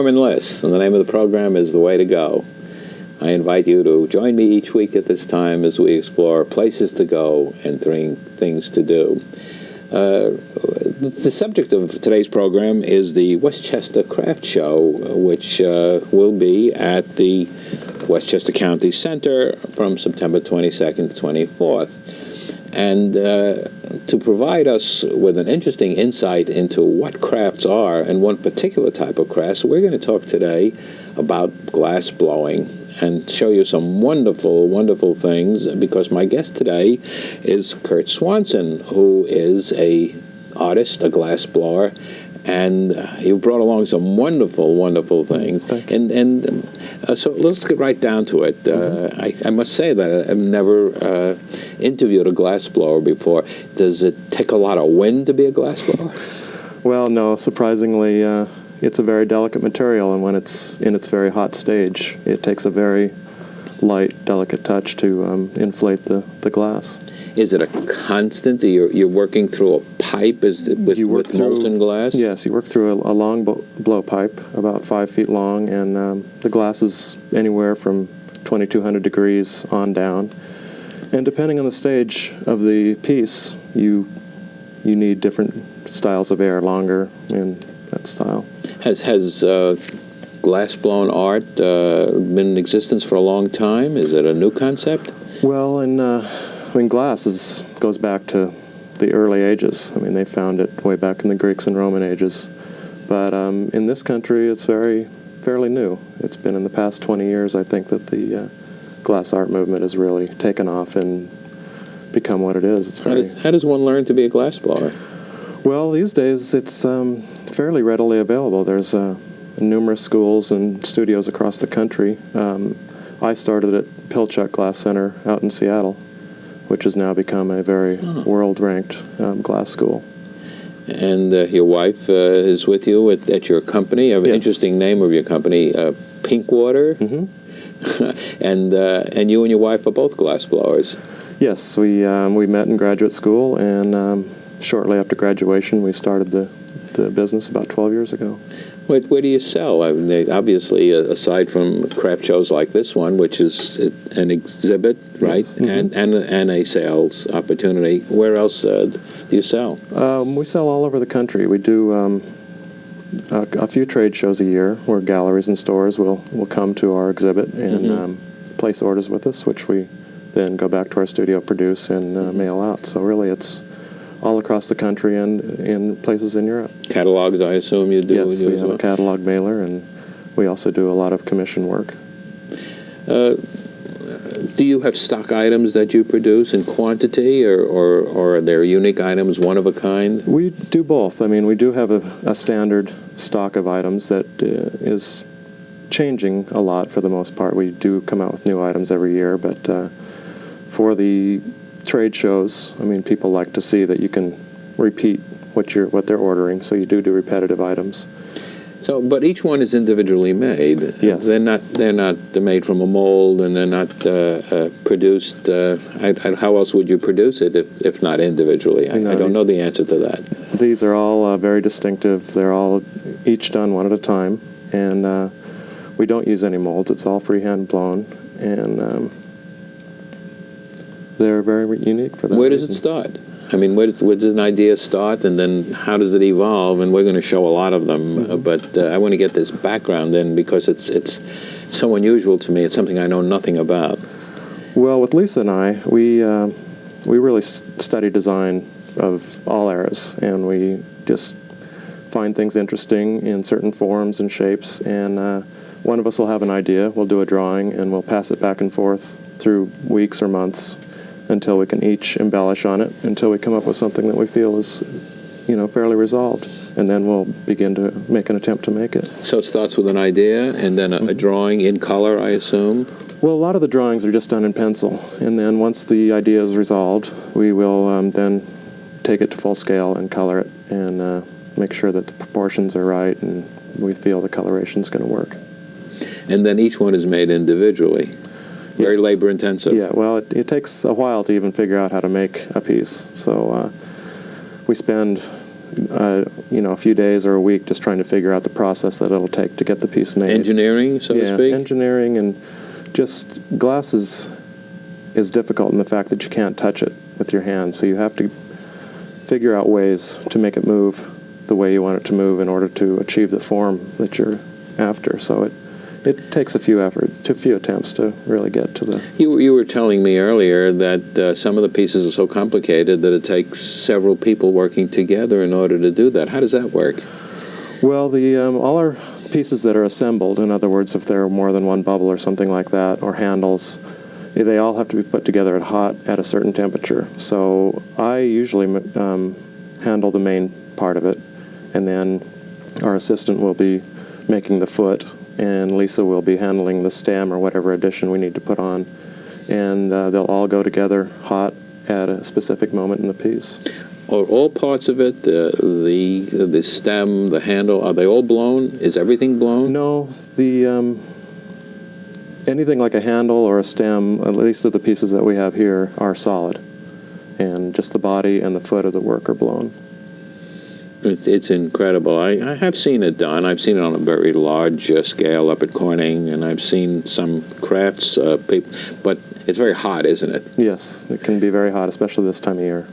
Norman Liss, and the name of the program is The Way to Go. I invite you to join me each week at this time as we explore places to go and things to do. The subject of today's program is the Westchester Craft Show, which will be at the Westchester County Center from September 22nd to 24th. And to provide us with an interesting insight into what crafts are and one particular type of crafts, we're going to talk today about glass blowing and show you some wonderful, wonderful things, because my guest today is Kurt Swanson, who is a artist, a glass blower, and you've brought along some wonderful, wonderful things. So let's get right down to it. I must say that I've never interviewed a glass blower before. Does it take a lot of wind to be a glass blower? Well, no. Surprisingly, it's a very delicate material, and when it's in its very hot stage, it takes a very light, delicate touch to inflate the glass. Is it a constant? You're working through a pipe with molten glass? Yes, you work through a long blow pipe, about 5 feet long, and the glass is anywhere from 2,200 degrees on down. And depending on the stage of the piece, you need different styles of air, longer in that style. Has glass-blown art been in existence for a long time? Is it a new concept? Well, glass goes back to the early ages. I mean, they found it way back in the Greeks and Roman ages. But in this country, it's fairly new. It's been in the past 20 years, I think, that the glass art movement has really taken off and become what it is. How does one learn to be a glass blower? Well, these days, it's fairly readily available. There's numerous schools and studios across the country. I started at Pilchuck Glass Center out in Seattle, which has now become a very world-ranked glass school. And your wife is with you at your company. You have an interesting name of your company, Pinkwater. Mm-hmm. And you and your wife are both glass blowers. Yes, we met in graduate school, and shortly after graduation, we started the business about 12 years ago. Where do you sell? I mean, obviously, aside from craft shows like this one, which is an exhibit, right, yes. and a sales opportunity, where else do you sell? We sell all over the country. We do a few trade shows a year where galleries and stores will come to our exhibit and place orders with us, which we then go back to our studio, produce, and mail out. So really, it's all across the country and in places in Europe. Catalogs, I assume you do? Yes, we have a catalog mailer, and we also do a lot of commission work. Do you have stock items that you produce in quantity, or are there unique items, one of a kind? We do both. I mean, we do have a standard stock of items that is changing a lot for the most part. We do come out with new items every year, but for the trade shows, I mean, people like to see that you can repeat what they're ordering, so you do repetitive items. So, but each one is individually made. Yes. They're not made from a mold, and they're not produced. How else would you produce it if not individually? I don't know the answer to that. These are all very distinctive. They're all each done one at a time, and we don't use any molds. It's all freehand blown, and they're very unique for that. Where does it start? I mean, where does an idea start, and then how does it evolve? And we're going to show a lot of them, but I want to get this background in because it's so unusual to me. It's something I know nothing about. Well, with Lisa and I, we really study design of all eras, and we just find things interesting in certain forms and shapes. And one of us will have an idea, we'll do a drawing, and we'll pass it back and forth through weeks or months until we can each embellish on it, until we come up with something that we feel is, fairly resolved. And then we'll begin to make an attempt to make it. So it starts with an idea, and then a drawing in color, I assume? Well, a lot of the drawings are just done in pencil. And then once the idea is resolved, we will then take it to full scale and color it, and make sure that the proportions are right, and we feel the coloration's going to work. And then each one is made individually. Very labor-intensive. Yeah, well, it takes a while to even figure out how to make a piece. So we spend a few days or a week just trying to figure out the process that it'll take to get the piece made. Engineering, so to speak? Yeah, engineering, and just glass is difficult in the fact that you can't touch it with your hands, so you have to figure out ways to make it move the way you want it to move in order to achieve the form that you're after. So it takes a few attempts to really get to the... You were telling me earlier that some of the pieces are so complicated that it takes several people working together in order to do that. How does that work? Well, all our pieces that are assembled, in other words, if there are more than one bubble or something like that, or handles, they all have to be put together at a certain temperature. So I usually handle the main part of it, and then our assistant will be making the foot, and Lisa will be handling the stem or whatever addition we need to put on. And they'll all go together hot at a specific moment in the piece. Are all parts of it, the stem, the handle, are they all blown? Is everything blown? No, anything like a handle or a stem, at least of the pieces that we have here, are solid. And just the body and the foot of the work are blown. It's incredible. I have seen it done. I've seen it on a very large scale up at Corning, and I've seen some crafts people, but it's very hot, isn't it? Yes, it can be very hot, especially this time of year.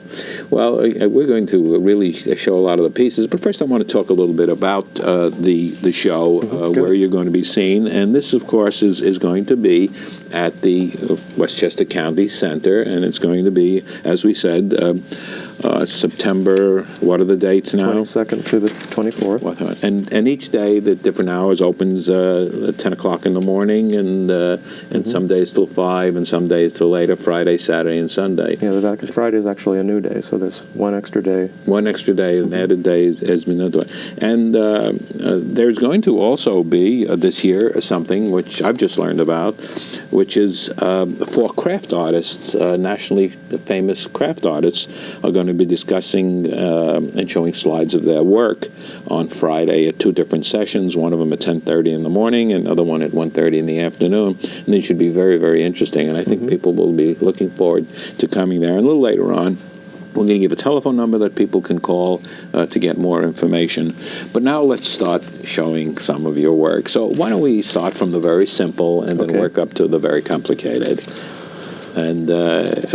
Well, we're going to really show a lot of the pieces, but first I want to talk a little bit about the show, where you're going to be seen. And this, of course, is going to be at the Westchester County Center, and it's going to be, as we said, September, what are the dates now? 22nd through the 24th. And each day, the different hours, opens at 10 o'clock in the morning, and some days till 5, and some days till later, Friday, Saturday, and Sunday. Yeah, Friday is actually a new day, so there's one extra day. One extra day, an added day has been done. And there's going to also be, this year, something which I've just learned about, which is for craft artists, nationally famous craft artists are going to be discussing and showing slides of their work on Friday at 2 different sessions, one of them at 10:30 in the morning, and another one at 1:30 in the afternoon. And they should be very, very interesting, and I think people will be looking forward to coming there. And a little later on, we're going to give a telephone number that people can call to get more information. But now let's start showing some of your work. So why don't we start from the very simple and then work up to the very complicated. And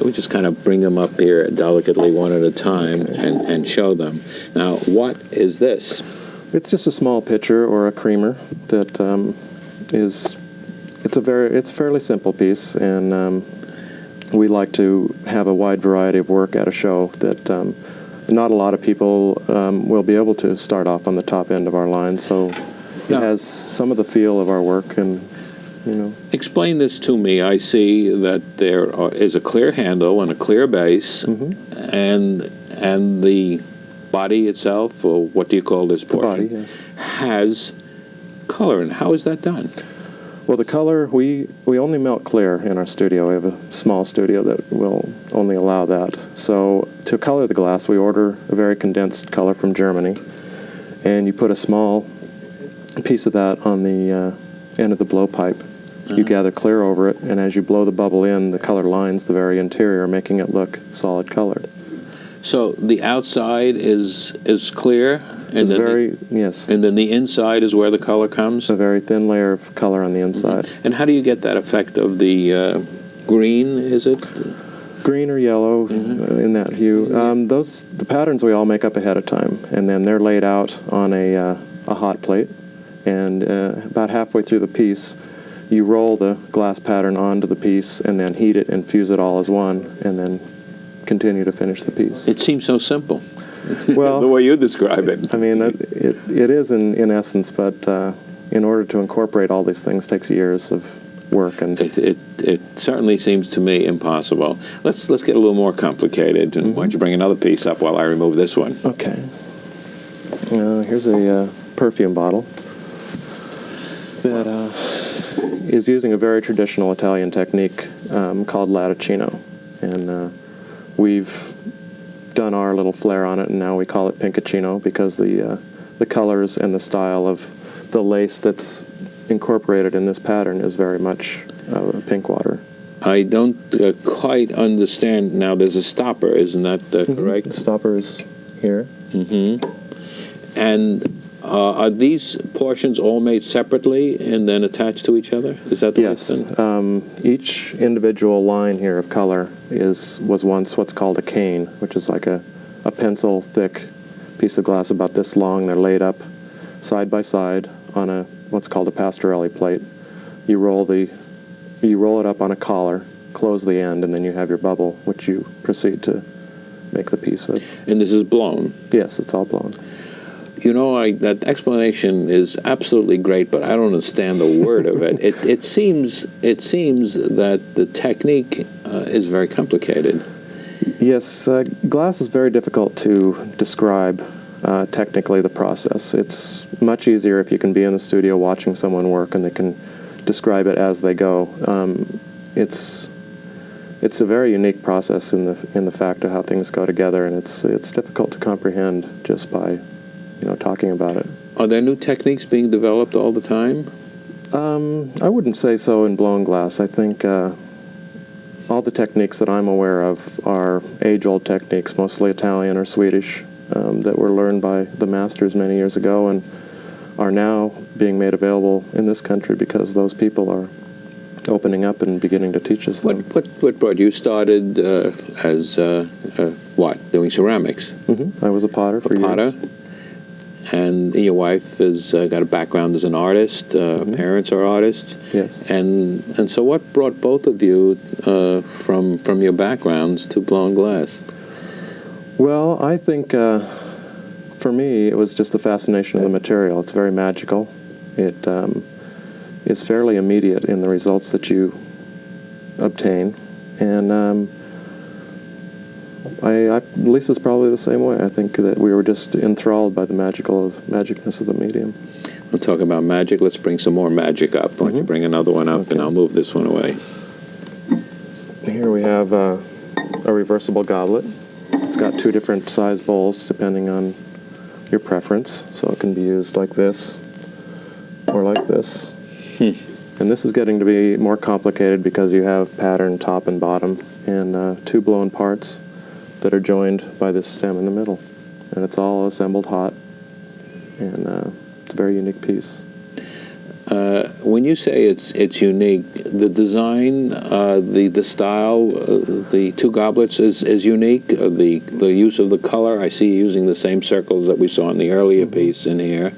we just kind of bring them up here delicately one at a time and show them. Now, what is this? It's just a small pitcher or a creamer that it's a fairly simple piece, and we like to have a wide variety of work at a show that not a lot of people will be able to start off on the top end of our line. So it has some of the feel of our work, and Explain this to me. I see that there is a clear handle and a clear base, and the body itself, or what do you call this portion? The body, yes. Has color. And how is that done? Well, the color, we only melt clear in our studio. We have a small studio that will only allow that. So to color the glass, we order a very condensed color from Germany, and you put a small piece of that on the end of the blowpipe. You gather clear over it, and as you blow the bubble in, the color lines the very interior, making it look solid colored. So the outside is clear, and yes. And then the inside is where the color comes. A very thin layer of color on the inside. And how do you get that effect of the green? Is it green or yellow in that hue? The patterns we all make up ahead of time, and then they're laid out on a hot plate. And about halfway through the piece, you roll the glass pattern onto the piece and then heat it and fuse it all as one, and then continue to finish the piece. It seems so simple. Well, the way you describe it. I mean, it is in essence, but in order to incorporate all these things takes years of work, and it certainly seems to me impossible. Let's get a little more complicated. And why don't you bring another piece up while I remove this one? Okay. Here's a perfume bottle that is using a very traditional Italian technique called latticino, and we've done our little flair on it, and now we call it pinkicino because the colors and the style of the lace that's incorporated in this pattern is very much pink water. I don't quite understand. Now, there's a stopper, isn't that correct? The stopper is here. And are these portions all made separately and then attached to each other? Is that the way it's Yes. done? Each individual line here of color was once what's called a cane, which is like a pencil-thick piece of glass about this long. They're laid up side by side on a what's called a pastorelli plate. You roll it up on a collar, close the end, and then you have your bubble, which you proceed to make the piece with. And this is blown. Yes, it's all blown. You know, that explanation is absolutely great, but I don't understand a word of it. It seems that the technique is very complicated. Yes, glass is very difficult to describe technically the process. It's much easier if you can be in the studio watching someone work and they can describe it as they go. It's a very unique process in the fact of how things go together, and it's difficult to comprehend just by talking about it. Are there new techniques being developed all the time? I wouldn't say so in blown glass. I think all the techniques that I'm aware of are age-old techniques, mostly Italian or Swedish, that were learned by the masters many years ago and are now being made available in this country because those people are opening up and beginning to teach us them. What brought you started as doing ceramics? I was a potter for years. And your wife has got a background as an artist. Parents are artists. Yes. And so, what brought both of you from your backgrounds to blown glass? Well, I think for me it was just the fascination of the material. It's very magical. It is fairly immediate in the results that you obtain, and Lisa's probably the same way. I think that we were just enthralled by the magicness of the medium. We'll talk about magic. Let's bring some more magic up. Why don't you bring another one up, and I'll move this one away. Here we have a reversible goblet. It's got two different size bowls depending on your preference, so it can be used like this or like this. And this is getting to be more complicated because you have pattern top and bottom and two blown parts that are joined by this stem in the middle. And it's all assembled hot, and it's a very unique piece. When you say it's unique, the design, the style, the two goblets is unique. The use of the color, I see you using the same circles that we saw in the earlier piece in here.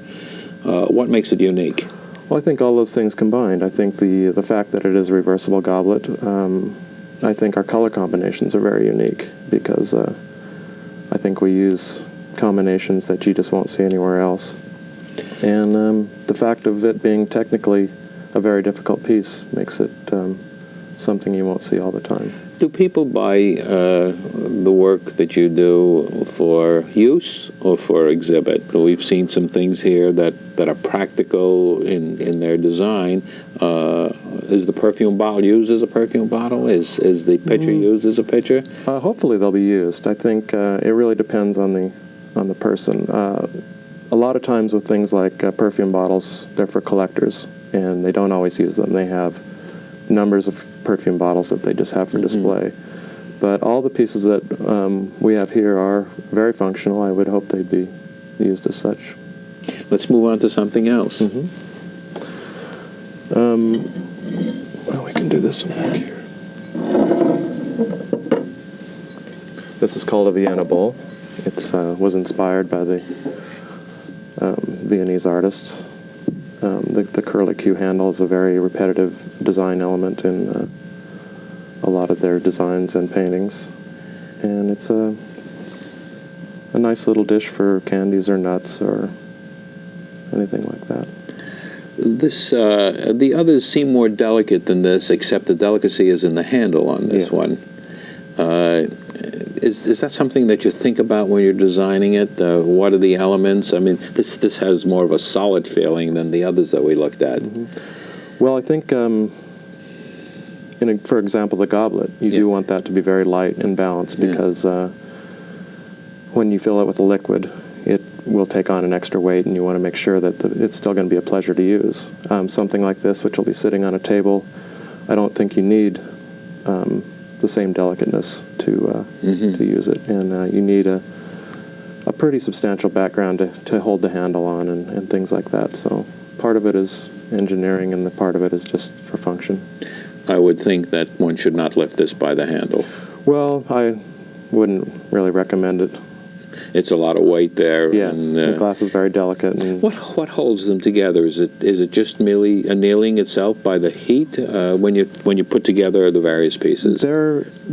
What makes it unique? Well, I think all those things combined. I think the fact that it is a reversible goblet, I think our color combinations are very unique because I think we use combinations that you just won't see anywhere else. And the fact of it being technically a very difficult piece makes it something you won't see all the time. Do people buy the work that you do for use or for exhibit? We've seen some things here that are practical in their design. Is the perfume bottle used as a perfume bottle? Is the pitcher used as a pitcher? Hopefully they'll be used. I think it really depends on the person. A lot of times with things like perfume bottles, they're for collectors, and they don't always use them. They have numbers of perfume bottles that they just have for display. But all the pieces that we have here are very functional. I would hope they'd be used as such. Let's move on to something else. Well, we can do this one back here. This is called a Vienna bowl. It was inspired by the Viennese artists. The curlicue handle is a very repetitive design element in a lot of their designs and paintings. And it's a nice little dish for candies or nuts or anything like that. The others seem more delicate than this, except the delicacy is in the handle on this one. Is that something that you think about when you're designing it? What are the elements? I mean, this has more of a solid feeling than the others that we looked at. Well, I think, for example, the goblet, you do want that to be very light and balanced because when you fill it with a liquid, it will take on an extra weight, and you want to make sure that it's still going to be a pleasure to use. Something like this, which will be sitting on a table, I don't think you need the same delicateness to use it, and you need a pretty substantial background to hold the handle on and things like that. So part of it is engineering, and the part of it is just for function. I would think that one should not lift this by the handle. Well, I wouldn't really recommend it. It's a lot of weight there. Yes, And, the glass is very delicate. And what holds them together? Is it just merely annealing itself by the heat when you put together the various pieces?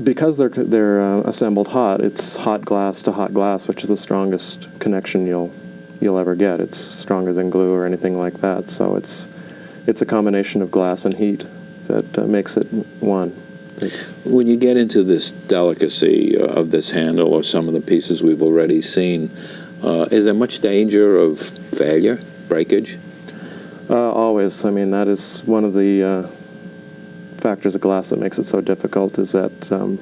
Because they're assembled hot. It's hot glass to hot glass, which is the strongest connection you'll ever get. It's stronger than glue or anything like that. So it's a combination of glass and heat that makes it one. When you get into this delicacy of this handle or some of the pieces we've already seen, is there much danger of failure, breakage? Always. I mean, that is one of the factors of glass that makes it so difficult, is that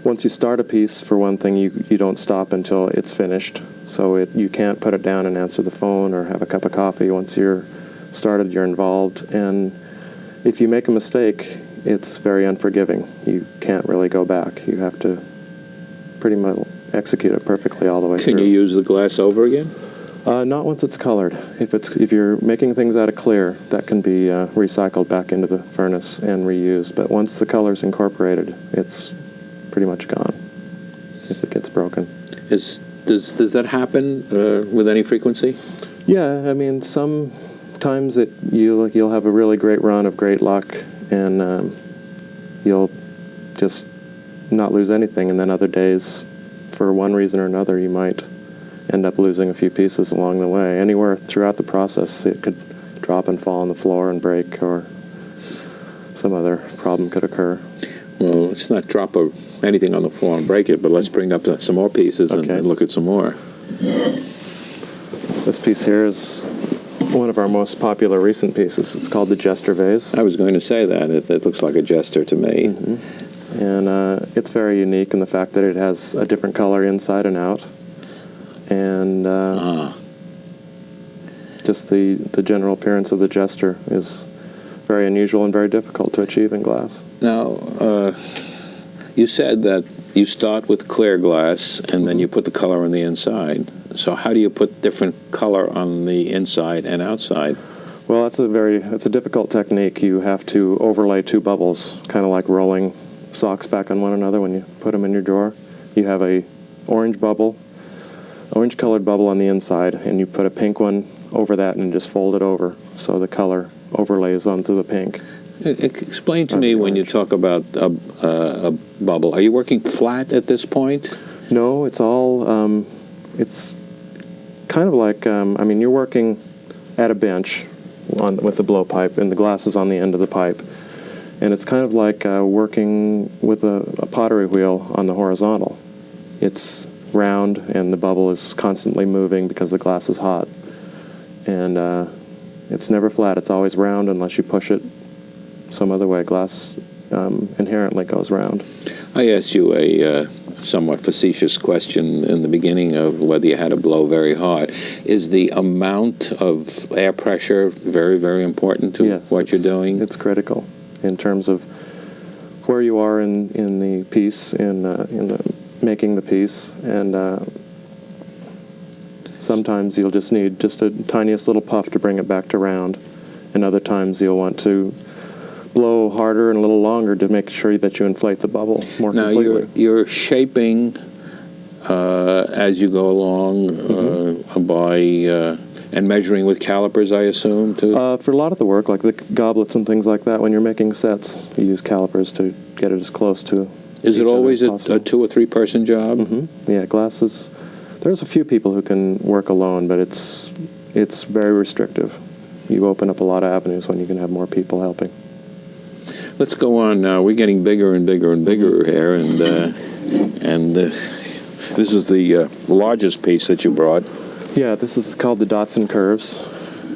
once you start a piece, for one thing, you don't stop until it's finished. So you can't put it down and answer the phone or have a cup of coffee. Once you're started, you're involved. And if you make a mistake, it's very unforgiving. You can't really go back. You have to pretty much execute it perfectly all the way through. Can you use the glass over again? Not once it's colored. If you're making things out of clear, that can be recycled back into the furnace and reused. But once the color's incorporated, it's pretty much gone if it gets broken. Does that happen with any frequency? Yeah, I mean, sometimes you'll have a really great run of great luck, and you'll just not lose anything. And then other days, for one reason or another, you might end up losing a few pieces along the way. Anywhere throughout the process, it could drop and fall on the floor and break, or some other problem could occur. Well, let's not drop anything on the floor and break it, but let's bring up some more pieces and look at some more. This piece here is one of our most popular recent pieces. It's called the Jester vase. I was going to say that. It looks like a jester to me. Mm-hmm. And it's very unique in the fact that it has a different color inside and out. And just the general appearance of the Jester is very unusual and very difficult to achieve in glass. Now, you said that you start with clear glass and then you put the color on the inside. So how do you put different color on the inside and outside? Well, it's a difficult technique. You have to overlay two bubbles, kind of like rolling socks back on one another when you put them in your drawer. You have a orange-colored bubble on the inside, and you put a pink one over that and just fold it over so the color overlays onto the pink. Explain to me when you talk about a bubble. Are you working flat at this point? No, it's all, it's kind of like, you're working at a bench with the blowpipe, and the glass is on the end of the pipe. And it's kind of like working with a pottery wheel on the horizontal. It's round, and the bubble is constantly moving because the glass is hot. And it's never flat. It's always round unless you push it some other way. Glass inherently goes round. I asked you a somewhat facetious question in the beginning of whether you had to blow very hard. Is the amount of air pressure very, very important to what you're doing? It's critical in terms of where you are in the piece, in making the piece, and sometimes you'll just need just a tiniest little puff to bring it back to round, and other times you'll want to blow harder and a little longer to make sure that you inflate the bubble more completely. Now you're shaping as you go along by and measuring with calipers, I assume, too? For a lot of the work, like the goblets and things like that, when you're making sets, you use calipers to get it as close to. Is it always a 2 or 3 person job? Mm-hmm. Yeah, glasses. There's a few people who can work alone, but it's very restrictive. You open up a lot of avenues when you can have more people helping. Let's go on now. We're getting bigger and bigger and bigger here, and this is the largest piece that you brought. Yeah, this is called the Dots and Curves.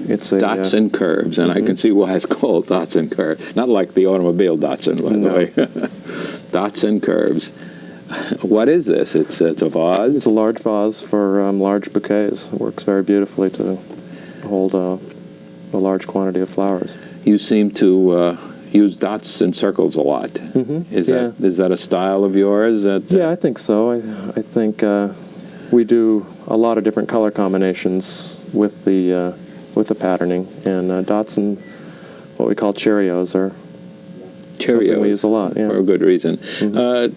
It's a Dots and Curves, and I can see why it's called Dots and Curves. Not like the automobile Datsun, by the way. Dots and Curves. What is this? It's a vase? It's a large vase for large bouquets. It works very beautifully to hold a large quantity of flowers. You seem to use dots and circles a lot. Is that a style of yours? Yeah, I think so. I think we do a lot of different color combinations with the patterning, and dots and what we call Cheerios are something we use a lot. Yeah. For a good reason. Mm-hmm.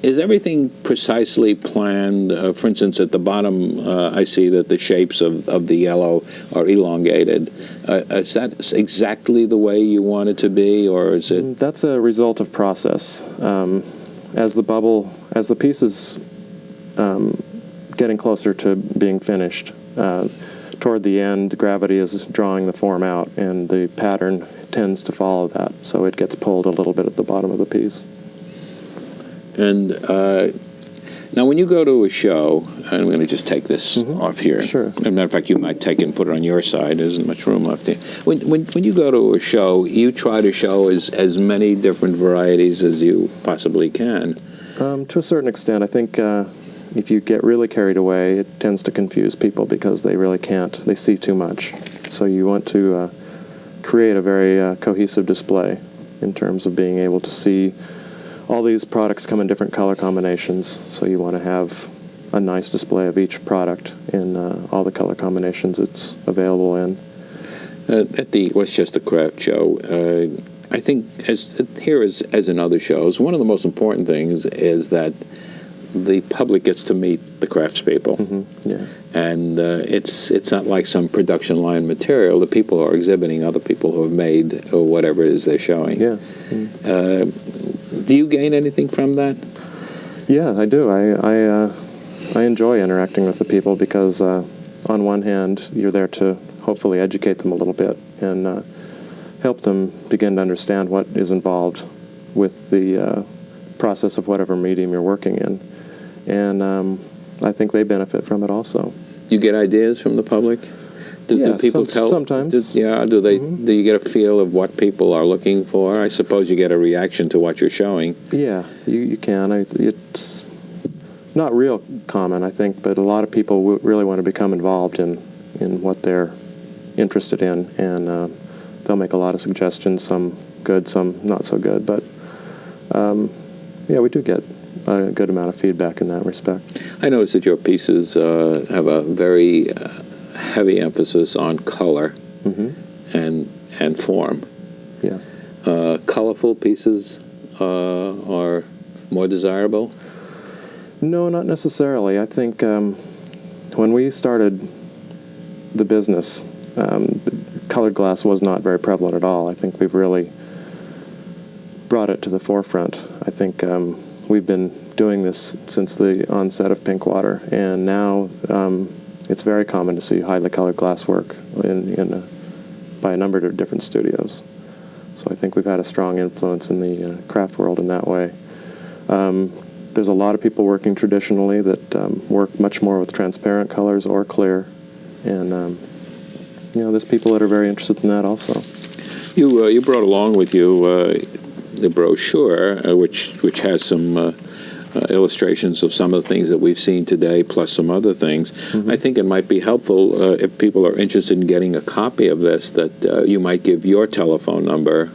Is everything precisely planned? For instance, at the bottom, I see that the shapes of the yellow are elongated. Is that exactly the way you want it to be, or is it? That's a result of process. As the piece is getting closer to being finished, toward the end, gravity is drawing the form out, and the pattern tends to follow that, so it gets pulled a little bit at the bottom of the piece. And now, when you go to a show, and I'm going to just take this off here. Sure. As a matter of fact, you might take it and put it on your side. There isn't much room left here. When you go to a show, you try to show as many different varieties as you possibly can. To a certain extent, I think if you get really carried away, it tends to confuse people because they really can't. They see too much. So you want to create a very cohesive display in terms of being able to see all these products come in different color combinations, so you want to have a nice display of each product in all the color combinations it's available in. At the Westchester Craft Show, I think as in other shows, one of the most important things is that the public gets to meet the craftspeople. Mm-hmm. Yeah. And it's not like some production line material. The people are exhibiting other people who have made whatever it is they're showing. Yes. Mm-hmm. Do you gain anything from that? Yeah, I do. I enjoy interacting with the people because on one hand, you're there to hopefully educate them a little bit and help them begin to understand what is involved with the process of whatever medium you're working in. And I think they benefit from it also. Do you get ideas from the public? Do people tell? Sometimes. Do they? Mm-hmm. Do you get a feel of what people are looking for? I suppose you get a reaction to what you're showing. Yeah, you can. It's not real common, I think, but a lot of people really want to become involved in what they're interested in, and they'll make a lot of suggestions, some good, some not so good, but yeah, we do get a good amount of feedback in that respect. I notice that your pieces have a very heavy emphasis on color and form. Yes. Colorful pieces are more desirable? No, not necessarily. I think when we started the business, colored glass was not very prevalent at all. I think we've really brought it to the forefront. I think we've been doing this since the onset of Pinkwater, and now it's very common to see highly colored glass work by a number of different studios. So I think we've had a strong influence in the craft world in that way. There's a lot of people working traditionally that work much more with transparent colors or clear, and there's people that are very interested in that also. You brought along with you the brochure, which has some illustrations of some of the things that we've seen today, plus some other things. Mm-hmm. I think it might be helpful if people are interested in getting a copy of this, that you might give your telephone number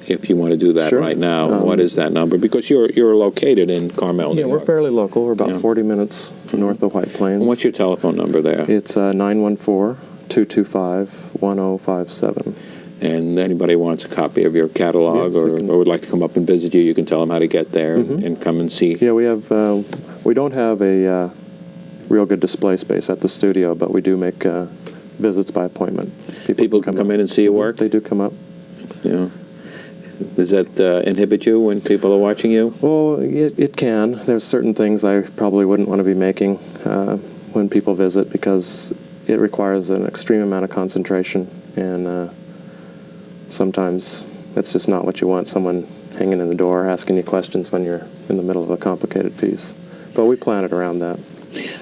if you want to do that. Sure. Right now. What is that number? Because you're located in Carmel, New York. Yeah, we're fairly local. We're about 40 minutes north of White Plains. And what's your telephone number there? It's 914-225-1057. And anybody wants a copy of your catalog, or would like to come up and visit you, you can tell them how to get there and come and see. Yeah, we don't have a real good display space at the studio, but we do make visits by appointment. People can come in and see your work? They do come up. Yeah. Does that inhibit you when people are watching you? Well, it can. There's certain things I probably wouldn't want to be making when people visit, because it requires an extreme amount of concentration, and sometimes it's just not what you want, someone hanging in the door asking you questions when you're in the middle of a complicated piece. But we plan it around that.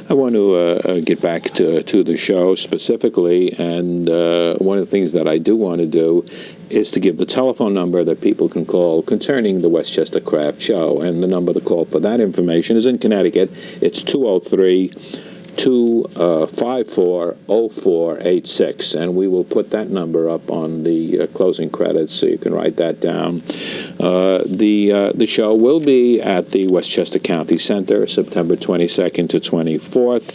I want to get back to the show specifically, and one of the things that I do want to do is to give the telephone number that people can call concerning the Westchester Craft Show, and the number to call for that information is in Connecticut. It's 203 254-0486, and we will put that number up on the closing credits, so you can write that down. The show will be at the Westchester County Center, September 22nd to 24th,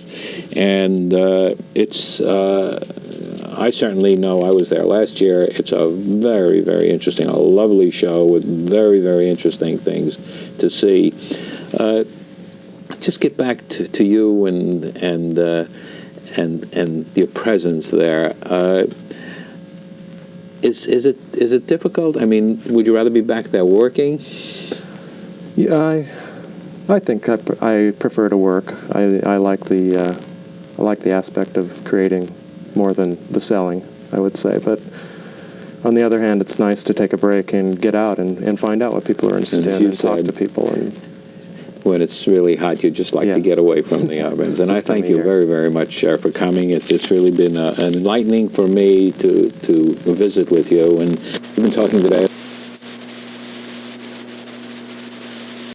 and it's. I certainly know I was there last year. It's a very, very interesting, a lovely show with very, very interesting things to see. Just get back to you and your presence there. Is it difficult? I mean, would you rather be back there working? Yeah, I think I prefer to work. I like the aspect of creating more than the selling, I would say. But on the other hand, it's nice to take a break and get out and find out what people are interested in and talk to people. And when it's really hot, you just like to get away from the ovens. And I thank you very, very much, for coming. It's really been enlightening for me to visit with you. And we've been talking today